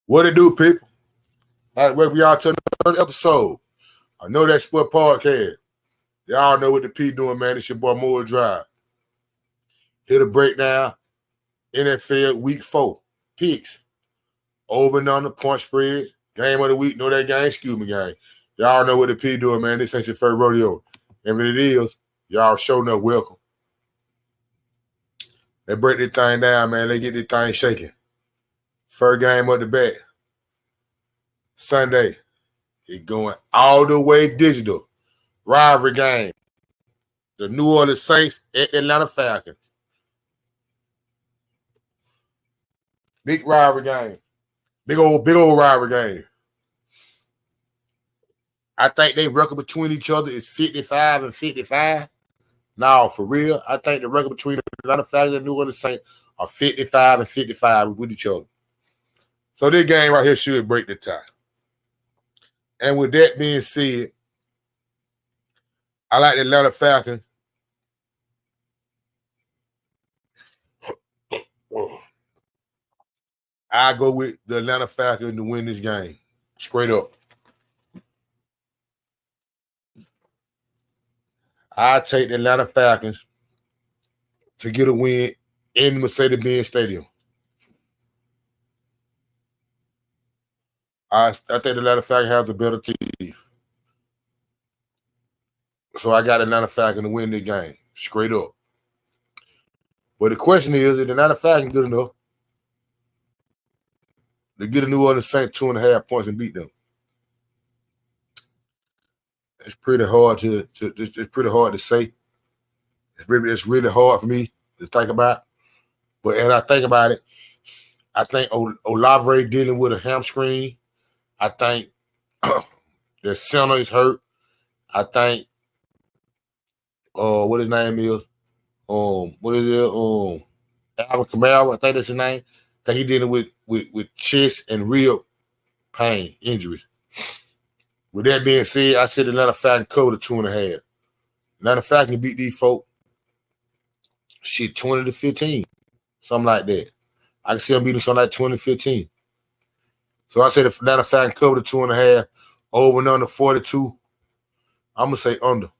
What it do, people? All right, welcome y'all to another episode. I know that sport podcast. Y'all know what the P doing, man. It's your boy Moore Drive. Here to break down NFL Week 4 picks. Over and under point spread. Game of the week. Know that game? Excuse me, gang. Y'all know what the P doing, man. This ain't your first rodeo. And if it is, y'all show enough welcome. They break this thing down, man. They get this thing shaking. First game of the bat. Sunday. It going all the way digital. Rivalry game. The New Orleans Saints at the Atlanta Falcons. Big rivalry game. Big old rivalry game. I think they record between each other is 55 and 55. No, for real. I think the record between the Atlanta Falcons and New Orleans Saints are 55 and 55 with each other. So this game right here should break the tie. And with that being said, I like the Atlanta Falcons. I go with the Atlanta Falcons to win this game. Straight up. I take the Atlanta Falcons to get a win in Mercedes-Benz Stadium. I think the Atlanta Falcons has a better team. So I got Atlanta Falcons to win the game. Straight up. But the question is the Atlanta Falcons good enough to get a New Orleans Saints 2.5 points and beat them? It's pretty hard to say. It's really hard for me to think about. But as I think about it, I think Olave dealing with a hamstring. I think the center is hurt. I think what his name is. What is it? Alvin Kamara, I think that's his name. That he dealing with chest and rib pain injuries. With that being said, I said Atlanta Falcons cover the 2.5. Atlanta Falcons beat these folk. Shit, 20-15. Something like that. I can see them beating something like 20-15. So I said the Atlanta Falcons cover the 2.5. Over and under 42. I'm going to say under.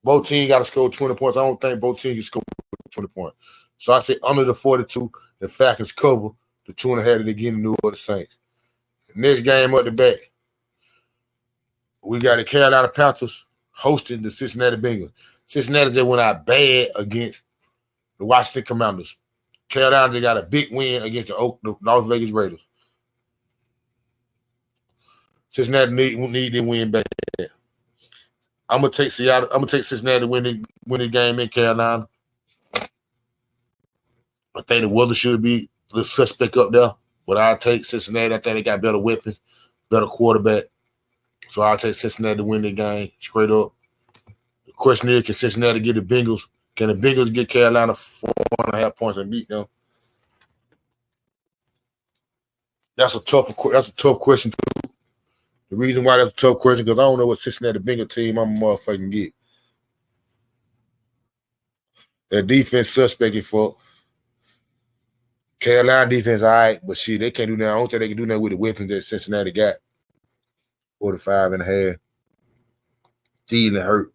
Both teams got to score 20 points. I don't think both teams can score 20 points. So I say under the 42, the Falcons cover the 2.5 that they get in the New Orleans Saints. Next game up the back, we got the Carolina Panthers hosting the Cincinnati Bengals. Cincinnati just went out bad against the Washington Commanders. Carolina just got a big win against the Las Vegas Raiders. Cincinnati need to win back. I'm gonna take Seattle. I'm gonna take Cincinnati to win the game in Carolina. I think the weather should be the suspect up there. But I'll take Cincinnati. I think they got better weapons, better quarterback. So I'll take Cincinnati to win the game straight up. The question is, can Cincinnati get the Bengals? Can the Bengals get Carolina 4.5 points and beat them? That's a tough question too. The reason why that's a tough question because I don't know what Cincinnati Bengals team I'm gonna motherfucking get. Their defense suspect for. Carolina defense, all right, but shit, they can't do that. I don't think they can do that with the weapons that Cincinnati got. 45.5. Thielen hurt.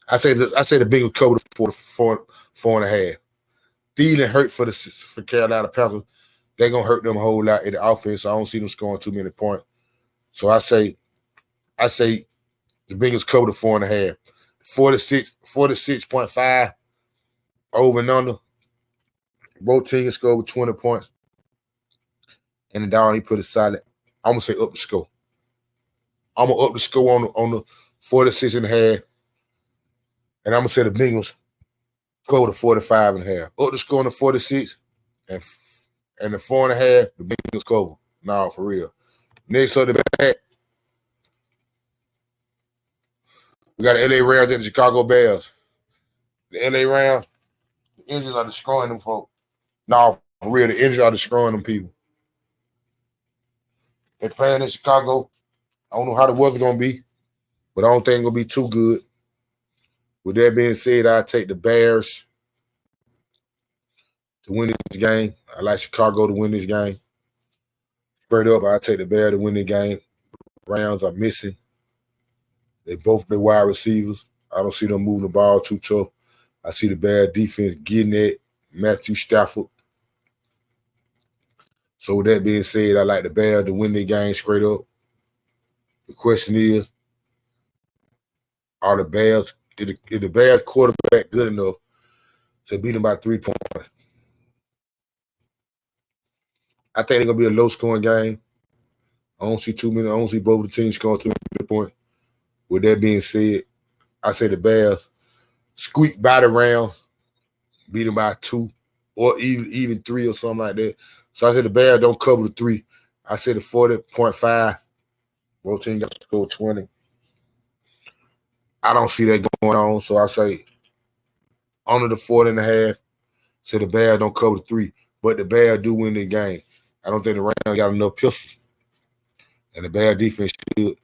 I say the Bengals cover the 4.5. Thielen hurt for Carolina Panthers. They're gonna hurt them a whole lot in the offense. So I don't see them scoring too many points. So I say the Bengals cover the 4.5. 46.5 over and under. Both teams score with 20 points. And down he put it solid. I'm gonna say up the score. I'm gonna up the score on the 46.5. And I'm gonna say the Bengals cover the 45.5. Up the score on the 46 and the 4.5, the Bengals cover. No, for real. Next on the back, we got the LA Rams and the Chicago Bears. The LA Rams, the injuries are destroying them folks. No, for real, the injuries are destroying them people. They're playing in Chicago. I don't know how the weather's going to be, but I don't think it's going to be too good. With that being said, I take the Bears to win this game. I like Chicago to win this game. Straight up, I take the Bears to win the game. Browns are missing. They both their wide receivers. I don't see them moving the ball too tough. I see the Bears defense getting at Matthew Stafford. So with that being said, I like the Bears to win the game straight up. The question is, are the Bears, is the Bears quarterback good enough to beat them by 3 points? I think it's gonna be a low scoring game. I don't see both the teams scoring 3 points. With that being said, I say the Bears squeak by the round, beat them by 2 or even 3 or something like that. So I say the Bears don't cover the 3. I say the 40.5. Both teams got to score 20. I don't see that going on, so I say under the 40.5. Say the Bears don't cover the 3, but the Bears do win the game. I don't think the Rams got enough pistols, and the Bears defense should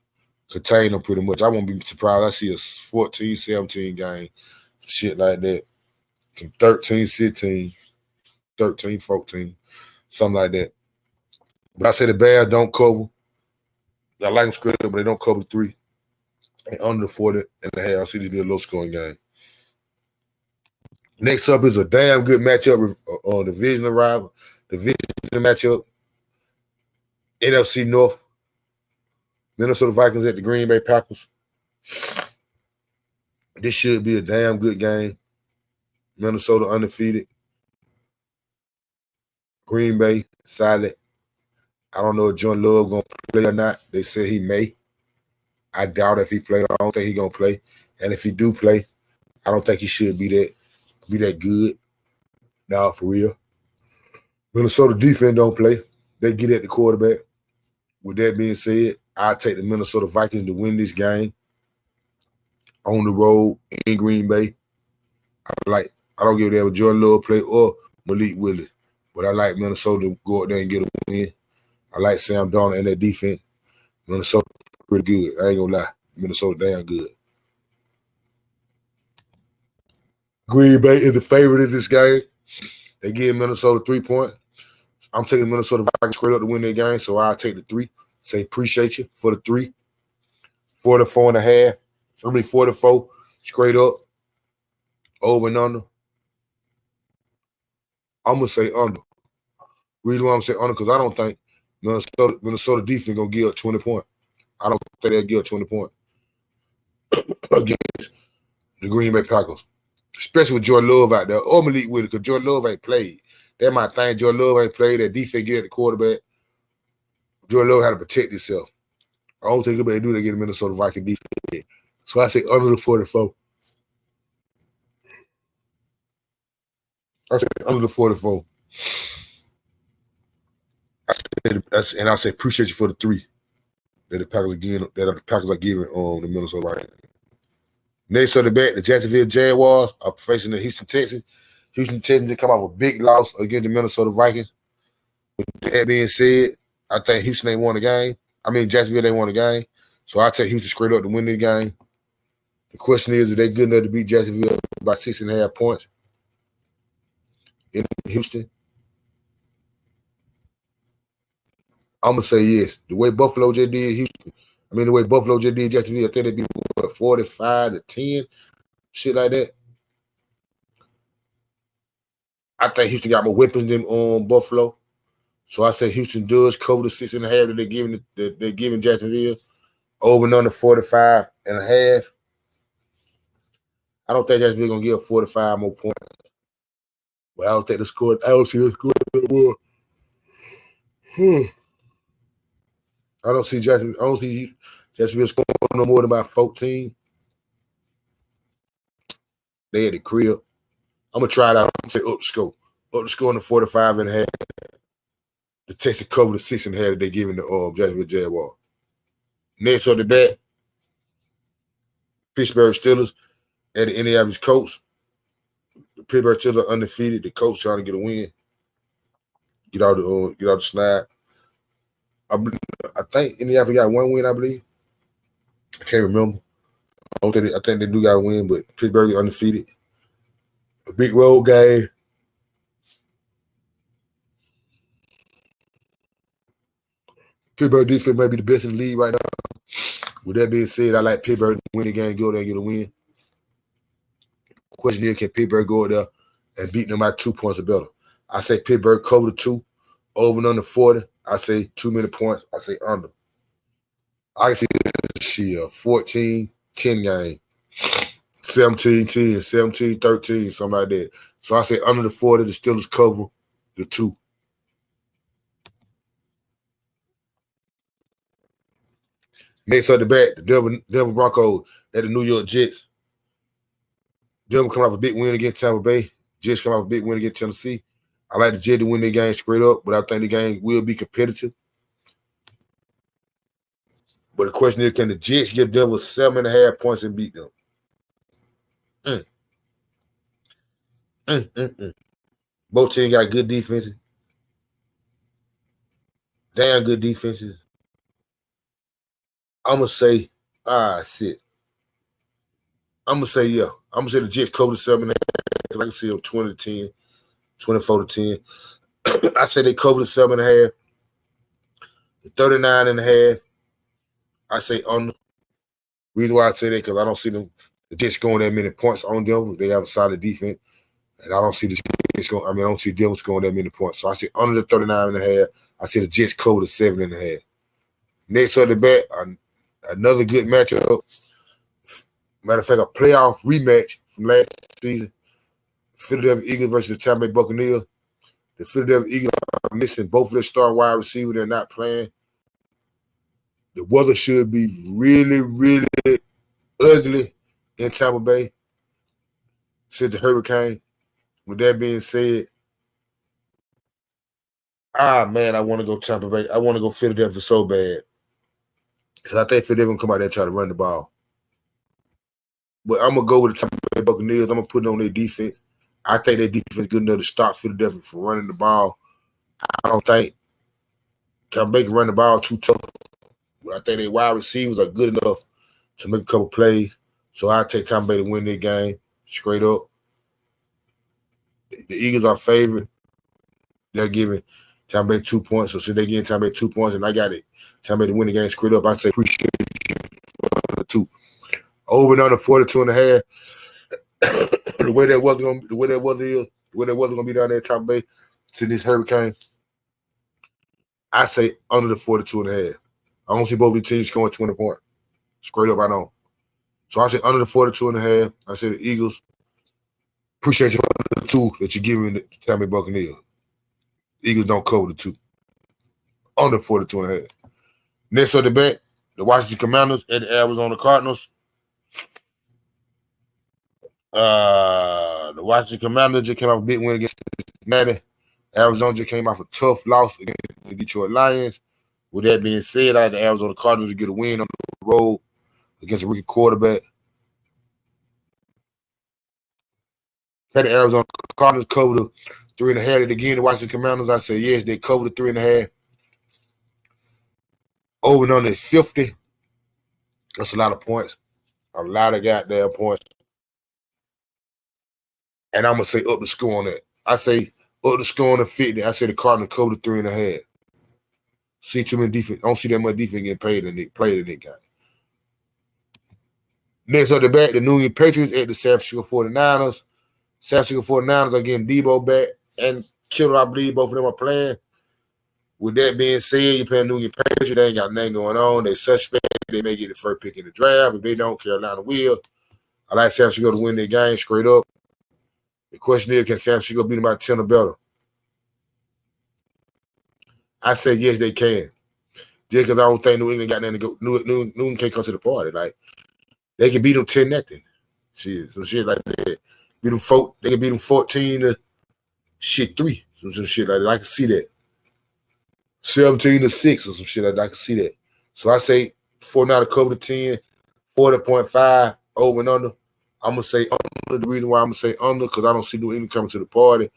contain them pretty much. I won't be surprised. I see a 14-17 game, shit like that. Some 13-16, 13-14, something like that. But I say the Bears don't cover. I like them script, but they don't cover 3. And under 40.5, I see this be a low scoring game. Next up is a damn good matchup on divisional rival. Division matchup. NFC North. Minnesota Vikings at the Green Bay Packers. This should be a damn good game. Minnesota undefeated. Green Bay silent. I don't know if John Love gonna play or not. They said he may. I doubt if he play. I don't think he gonna play. And if he do play, I don't think he should be that good. Nah, for real. Minnesota defense don't play. They get at the quarterback. With that being said, I take the Minnesota Vikings to win this game on the road in Green Bay. I don't give a damn if Jordan Love play or Malik Willis, but I like Minnesota to go out there and get a win. I like Sam Darnold and that defense. Minnesota pretty good. I ain't gonna lie. Minnesota damn good. Green Bay is the favorite in this game. They give Minnesota 3 points. I'm taking Minnesota Vikings straight up to win their game, so I'll take the 3. Say appreciate you for the 3. 44.5. 44 straight up. Over and under. I'm gonna say under. Reason why I'm saying under because I don't think Minnesota defense gonna give up 20 points. I don't think they'll give up 20 points against the Green Bay Packers, especially with Jordan Love out there or Malik Willis because Jordan Love ain't played. That's my thing. Jordan Love ain't played. That defense get at the quarterback. Jordan Love had to protect himself. I don't think anybody do that get a Minnesota Viking defense. So I say under the 44. I say under the 44. I say appreciate you for the 3 that the Packers are giving the Minnesota Vikings. Next on the back, the Jacksonville Jaguars are facing the Houston Texans. Houston Texans come off a big loss against the Minnesota Vikings. With that being said, I think Houston ain't won the game. I mean, Jacksonville ain't won the game. So I take Houston straight up to win the game. The question is they good enough to beat Jacksonville by 6.5 points in Houston? I'm going to say yes. The way Buffalo just did Houston, the way Buffalo just did Jacksonville, I think they'd be 45-10, shit like that. I think Houston got more weapons than Buffalo. So I say Houston does cover the 6.5 that they're giving Jacksonville. Over and under 45.5. I don't think Jacksonville gonna give 45 more points. But I don't think the score. I don't see the score more. I don't see Jacksonville scoring no more than about 14. They had the crib. I'm gonna try it out. I'm gonna say up the score. Up the score in the 45.5. The Texans cover the 6.5 that they're giving the Jacksonville Jaguars. Next on the bat, Pittsburgh Steelers and the Indianapolis Colts. The Pittsburgh Steelers are undefeated. The Colts trying to get a win. Get out the snide. I think Indianapolis got 1 win, I believe. I can't remember. I think they do got a win, but Pittsburgh is undefeated. A big road game. Pittsburgh defense may be the best in the league right now. With that being said, I like Pittsburgh to win the game, go there and get a win. Question is, can Pittsburgh go there and beat them by 2 points or better? I say Pittsburgh cover the 2, over and under 40. I say too many points. I say under. I see this year 14-10 game, 17-10, 17-13, something like that. So I say under the 40, the Steelers cover the 2. Next up the bat, the Denver Broncos at the New York Jets. Denver come off a big win against Tampa Bay. Jets come off a big win against Tennessee. I like the Jets to win the game straight up, but I think the game will be competitive. But the question is, can the Jets give Denver 7.5 points and beat them? Both teams got good defenses. Damn good defenses. I'm going to say, shit. I'm going to say, yeah. I'm going to say the Jets cover the 7.5. I can see them 20-10, 24-10. I say they cover the 7.5. 39.5. I say under. Reason why I say that, because I don't see them, the Jets scoring that many points on Denver. They have a solid defense. And I don't see the Jets going, I don't see Denver scoring that many points. So I say under the 39.5. I say the Jets cover the 7.5. Next up the bat, another good matchup. Matter of fact, a playoff rematch from last season. Philadelphia Eagles versus the Tampa Bay Buccaneers. The Philadelphia Eagles are missing both of their star wide receivers. They're not playing. The weather should be really, really ugly in Tampa Bay since the hurricane. With that being said, man, I want to go Tampa Bay. I want to go Philadelphia so bad. Because I think Philadelphia going to come out there and try to run the ball. But I'm going to go with the Tampa Bay Buccaneers. I'm going to put it on their defense. I think their defense is good enough to stop Philadelphia from running the ball. I don't think Tampa Bay can run the ball too tough. But I think their wide receivers are good enough to make a couple plays. So I take Tampa Bay to win their game straight up. The Eagles are favored. They're giving Tampa Bay 2 points. So since they're giving Tampa Bay 2 points, and I got it, Tampa Bay to win the game straight up, I say appreciate the 2. Over and under 42.5. The way that weather gonna be down there in Tampa Bay to this hurricane, I say under the 42.5. I don't see both these teams scoring 20 points. Straight up, I don't. So I say under the 42.5. I say the Eagles. Appreciate you for the 2 that you're giving the Tampa Bay Buccaneers. Eagles don't cover the 2. Under 42.5. Next up the bet, the Washington Commanders at the Arizona Cardinals. The Washington Commanders just came off a big win against Cincinnati. Arizona just came off a tough loss against the Detroit Lions. With that being said, I had the Arizona Cardinals to get a win on the road against a rookie quarterback. Had the Arizona Cardinals cover the 3.5 again. The Washington Commanders, I say yes, they cover the 3.5. Over and under 50. That's a lot of points. A lot of goddamn points. And I'm going to say up the score on that. I say up the score on the 50. I say the Cardinals cover the 3.5. See too many defense. I don't see that much defense getting played in that game. Next up the back, the New England Patriots at the San Francisco 49ers. San Francisco 49ers are getting Debo back and Kittle, I believe both of them are playing. With that being said, you're playing New England Patriots. They ain't got nothing going on. They suspect. They may get the first pick in the draft. If they don't, Carolina will. I like San Francisco to win their game straight up. The question is, can San Francisco beat them by 10 or better? I say yes, they can. Just because I don't think New England got nothing to go. New England can't come to the party. Like, they can beat them 10-0. Shit, some shit like that. They can beat them 14-3. Some shit like that. I can see that. 17-6 or some shit like that. I can see that. So I say 49 to cover the 10, 40.5 over and under. I'm gonna say under. The reason why I'm gonna say under, because I don't see New England coming to the party.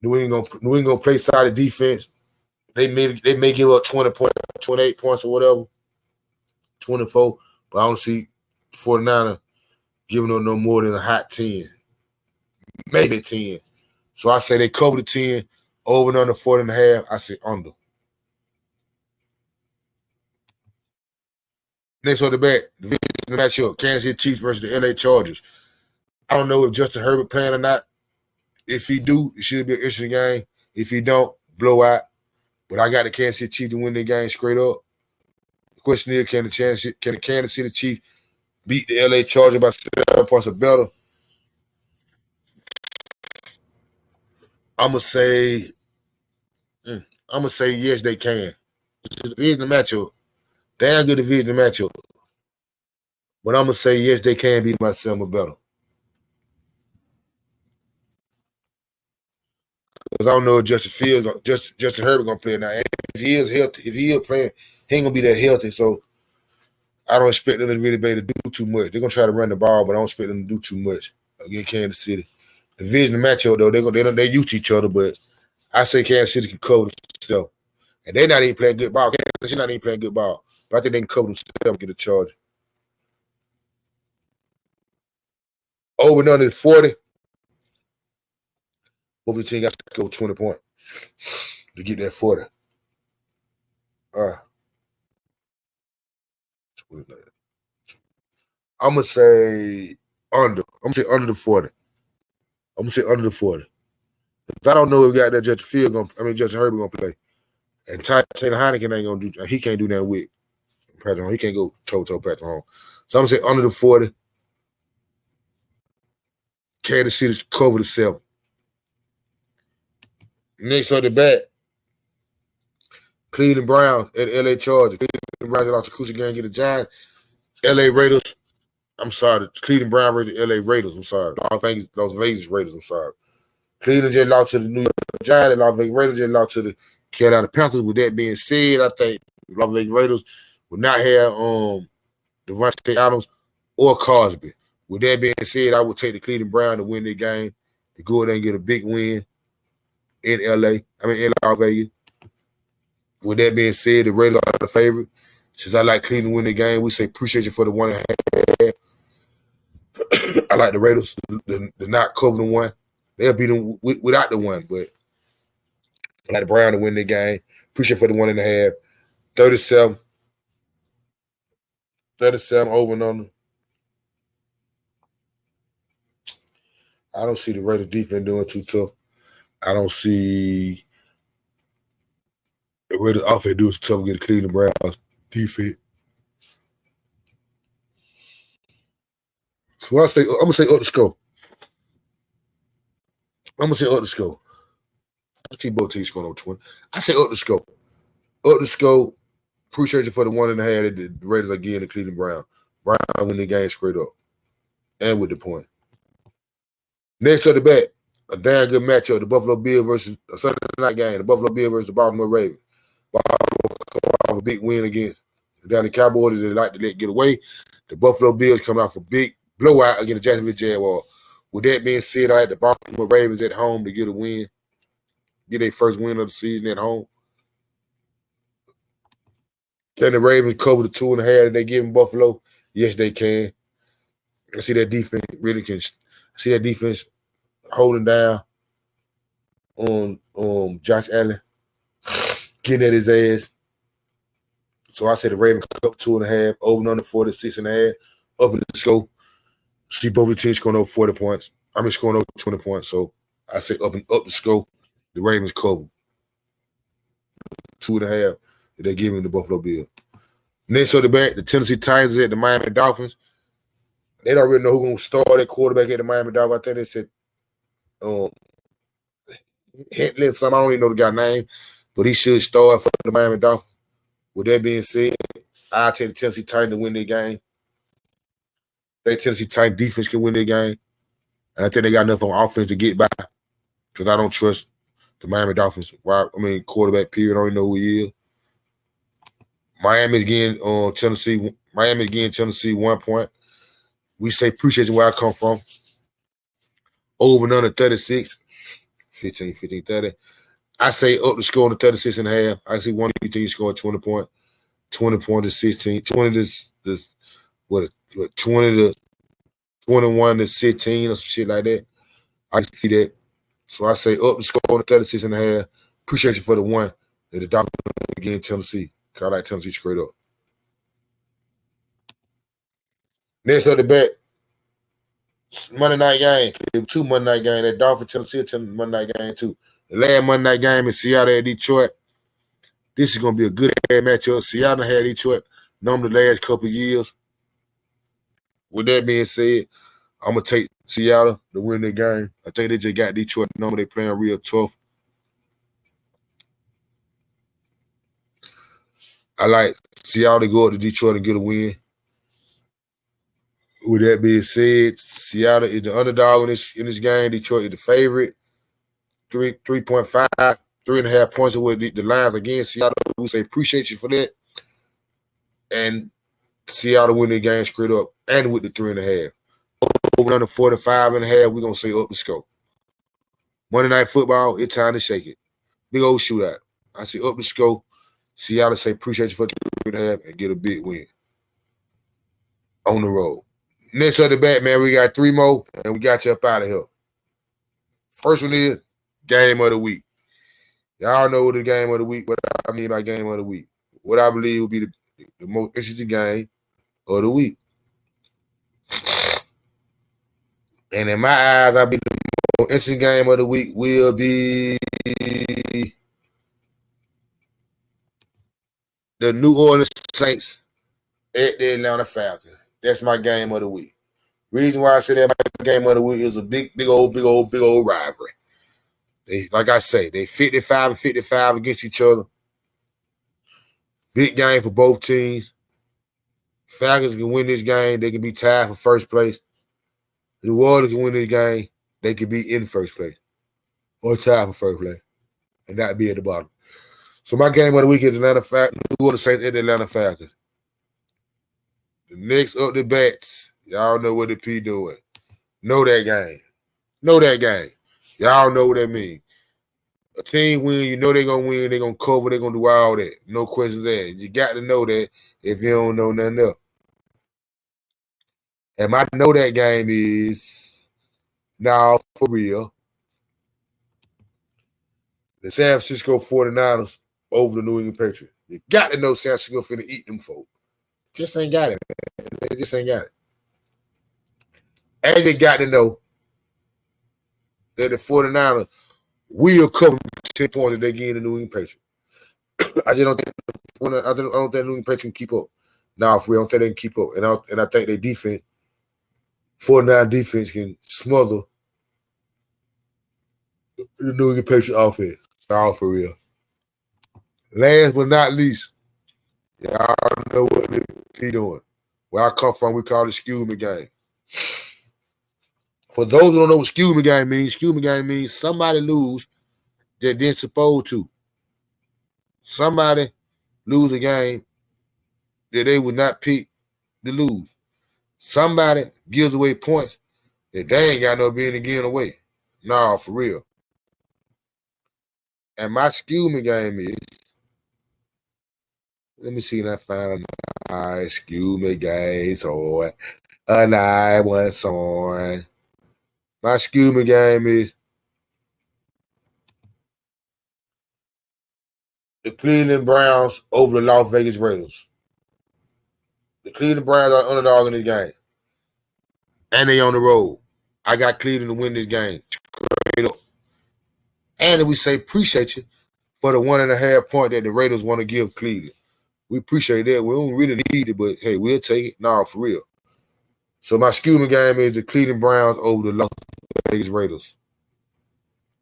New England gonna play solid defense. They may give up 20 points, 28 points or whatever, 24, but I don't see 49er giving them no more than a hot 10, maybe 10. So I say they cover the 10, over and under 40.5. I say under. Next on the back, the matchup, Kansas City Chiefs versus the LA Chargers. I don't know if Justin Herbert playing or not. If he do, it should be an interesting game. If he don't, blowout. But I got the Kansas City Chiefs to win the game straight up. The question is, can the Kansas City Chiefs beat the LA Chargers by 7 points or better? I'm gonna say yes, they can. It's a division matchup. Damn good division matchup. But I'm gonna say yes, they can beat by 7 or better. Because I don't know if Justin Herbert gonna play now. If he is healthy, if he is playing, he ain't gonna be that healthy. So I don't expect them to really be able to do too much. They're gonna try to run the ball, but I don't expect them to do too much against Kansas City. The division matchup though, they use each other, but I say Kansas City can cover themselves. And they're not even playing good ball. Kansas City not even playing good ball. But I think they can cover themselves and get a charge. Over and under 40. Both the team got to go 20 points to get that 40. I'm gonna say under. I'm gonna say under the 40. I'm gonna say under the 40. If I don't know if we got that Justin Herbert gonna play. And Taylor Heineken ain't gonna do. He can't do that with Patrick Mahomes. He can't go toe-to-toe Patrick Mahomes. So I'm gonna say under the 40. Kansas City cover the 7. Next on the back, Cleveland Browns at LA Chargers. Cleveland Browns lost the crucial game to the Giants. LA Raiders. I'm sorry, the Cleveland Browns versus the LA Raiders. I'm sorry. Las Vegas Raiders. I'm sorry. Cleveland just lost to the New York Giants. And Las Vegas Raiders just lost to the Carolina Panthers. With that being said, I think Las Vegas Raiders would not have Devontae Adams or Cosby. With that being said, I would take the Cleveland Browns to win the game, to go there and get a big win in in Las Vegas. With that being said, the Raiders are the favorite. Since I like Cleveland to win the game, we say appreciate you for the 1.5. I like the Raiders to not cover the 1. They'll beat them without the 1, but I like the Browns to win the game. Appreciate for the 1.5. 37 over and under. I don't see the Raiders defense doing too tough. I don't see the Raiders offense doing too tough against the Cleveland Browns defense. So I'm gonna say up the score. I see both teams scoring over 20. I say up the score. Up the score. Appreciate you for the 1.5 that the Raiders are getting the Cleveland Browns. Brown win the game straight up. And with the point. Next on the back, a damn good matchup. The Buffalo Bills versus a Sunday night game. The Buffalo Bills versus the Baltimore Ravens. Buffalo off a big win against the Dallas Cowboys that they like to let get away. The Buffalo Bills come out for big blowout against the Jacksonville Jaguars. With that being said, I like the Baltimore Ravens at home to get a win. Get their first win of the season at home. Can the Ravens cover the 2.5 that they give in Buffalo? Yes, they can. I see that defense really can. See that defense holding down on Josh Allen, getting at his ass. So I say the Ravens up 2.5, over and under 46.5, up in the score. See both the teams scoring over 40 points. Scoring over 20 points. So I say up the score. The Ravens cover 2.5 that they're giving the Buffalo Bills. Next on the back, the Tennessee Titans at the Miami Dolphins. They don't really know who's going to start that quarterback at the Miami Dolphins. I think they said Hintley, I don't even know the guy's name, but he should start for the Miami Dolphins. With that being said, I'll take the Tennessee Titans to win their game. I think Tennessee Titans defense can win their game. And I think they got enough on offense to get by, because I don't trust the Miami Dolphins. Quarterback period. I don't even know who he is. Miami's getting Tennessee 1 point. We say appreciate you where I come from. Over and under 36. 15, 30. I say up the score on the 36.5. I see one of the teams scoring 20 points. 20 points to 16. 20 to 20 to 21 to 16 or some shit like that. I see that. So I say up the score on the 36.5. Appreciate you for the 1 that the Dolphins again Tennessee. I like Tennessee straight up. Next up the bet, Monday night game. It was 2 Monday night games. That Dolphins Tennessee Monday night game too. The last Monday night game in Seattle at Detroit. This is gonna be a good matchup. Seattle had Detroit known the last couple of years. With that being said, I'm gonna take Seattle to win the game. I think they just got Detroit number. They playing real tough. I like Seattle to go up to Detroit and get a win. With that being said, Seattle is the underdog in this game. Detroit is the favorite. 3.5, 3.5 points away the Lions against Seattle. We say appreciate you for that. And Seattle win the game straight up and with the 3.5. Over under 45.5, we're gonna say up the score. Monday Night Football, it's time to shake it. Big old shootout. I say up the score. Seattle say appreciate you for the 3.5 and get a big win on the road. Next up the bat, man, we got 3 more and we got you up out of here. First one is game of the week. Y'all know the game of the week, what I mean by game of the week. What I believe will be the most interesting game of the week. And in my eyes, I believe the most interesting game of the week will be the New Orleans Saints at the Atlanta Falcons. That's my game of the week. Reason why I say that my game of the week is a big old rivalry. Like I say, they 55 against each other. Big game for both teams. Falcons can win this game. They can be tied for first place. New Orleans can win this game. They can be in first place or tied for first place and not be at the bottom. So my game of the week is Atlanta Falcons. New Orleans Saints at the Atlanta Falcons. The next up the bats, y'all know what the P doing. Know that game. Y'all know what that means. A team win, you know they're going to win, they're going to cover, they're going to do all that. No questions asked. You got to know that if you don't know nothing else. And my know that game is, now for real, the San Francisco 49ers over the New England Patriots. You got to know San Francisco finna eat them folk. Just ain't got it, man. They just ain't got it. And they got to know that the 49ers will cover 10 points that they get in the New England Patriots. I don't think the New England Patriots can keep up. Now, if we don't think they can keep up. And I think their defense, 49 defense can smother the New England Patriots offense. All for real. Last but not least, y'all know what they doing. Where I come from, we call it excuse me game. For those who don't know what excuse me game means somebody lose that they're supposed to. Somebody lose a game that they would not pick to lose. Somebody gives away points that they ain't got no being getting away. No, for real. And my excuse me game is, let me see if I find my excuse me game. So, an I was on. My excuse me game is the Cleveland Browns over the Las Vegas Raiders. The Cleveland Browns are underdog in this game. And they on the road. I got Cleveland to win this game. And we say appreciate you for the 1.5 point that the Raiders want to give Cleveland. We appreciate that. We don't really need it, but hey, we'll take it. No, for real. So my excuse me game is the Cleveland Browns over the Las Vegas Raiders.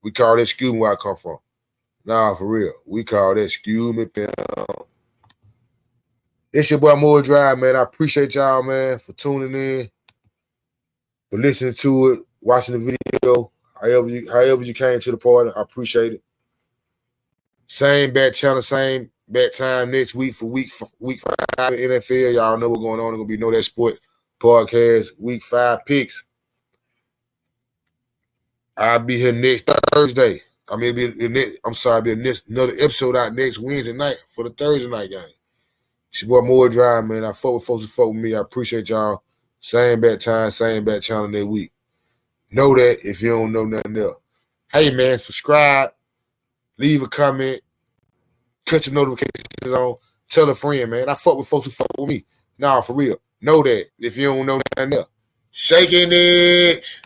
We call that excuse me where I come from. Nah, for real. We call that excuse me. It's your boy Moore Drive, man. I appreciate y'all, man, for tuning in, for listening to it, watching the video. However you came to the party, I appreciate it. Same bat channel, same bat time next week for week 5 of NFL. Y'all know what's going on. It's gonna be Know That Sport Podcast week 5 picks. I'll be here next Thursday. Be another episode out next Wednesday night for the Thursday night game. It's your boy Moore Drive, man. I fuck with folks who fuck with me. I appreciate y'all. Same bat time, same bat channel next week. Know that if you don't know nothing else. Hey, man, subscribe, leave a comment, cut your notifications on, tell a friend, man. I fuck with folks who fuck with me. Nah, for real. Know that if you don't know nothing else. Shaking it.